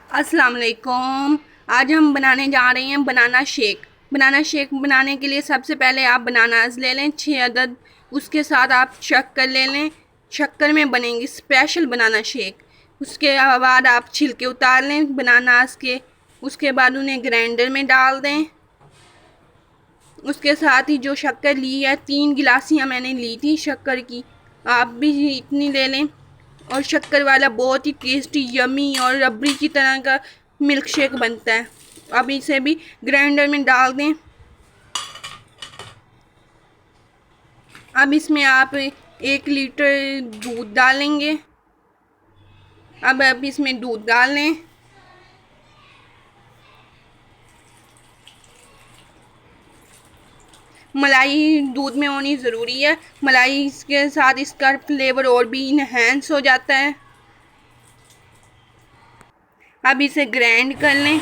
अस्सलाम वालेकुम। आज हम बनाने जा रहे हैं बनाना शेक। बनाना शेक बनाने के लिए सबसे पहले आप बनानास ले लें 6 अदद। उसके साथ आप शक्कर ले लें। शक्कर में बनेंगी स्पेशल बनाना शेक। उसके बाद आप छिलके उतार लें बनानास के। उसके बाद उन्हें ग्राइंडर में डाल दें। उसके साथ ही जो शक्कर ली है 3 गिलासियाँ मैंने ली थी शक्कर की, आप भी इतनी ले लें। और शक्कर वाला बहुत ही टेस्टी यमी और रबड़ी की तरह का मिल्क शेक बनता है। अब इसे भी ग्राइंडर में डाल दें। अब इसमें आप 1 लीटर दूध डालेंगे। अब इसमें दूध डाल लें। मलाई दूध में होनी ज़रूरी है। मलाई इसके साथ इसका फ्लेवर और भी इन्हेंस हो जाता है। अब इसे ग्राइंड कर लें।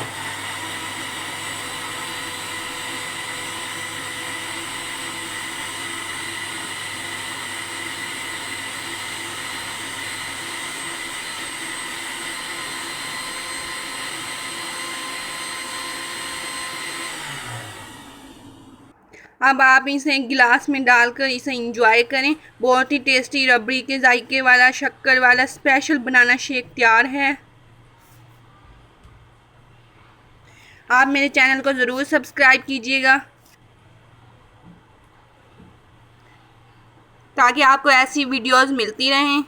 अब आप इसे गिलास में डालकर इसे इंजॉय करें। बहुत ही टेस्टी रबड़ी के जायके वाला शक्कर वाला स्पेशल बनाना शेक तैयार है। आप मेरे चैनल को ज़रूर सब्सक्राइब कीजिएगा ताकि आपको ऐसी वीडियोस मिलती रहें।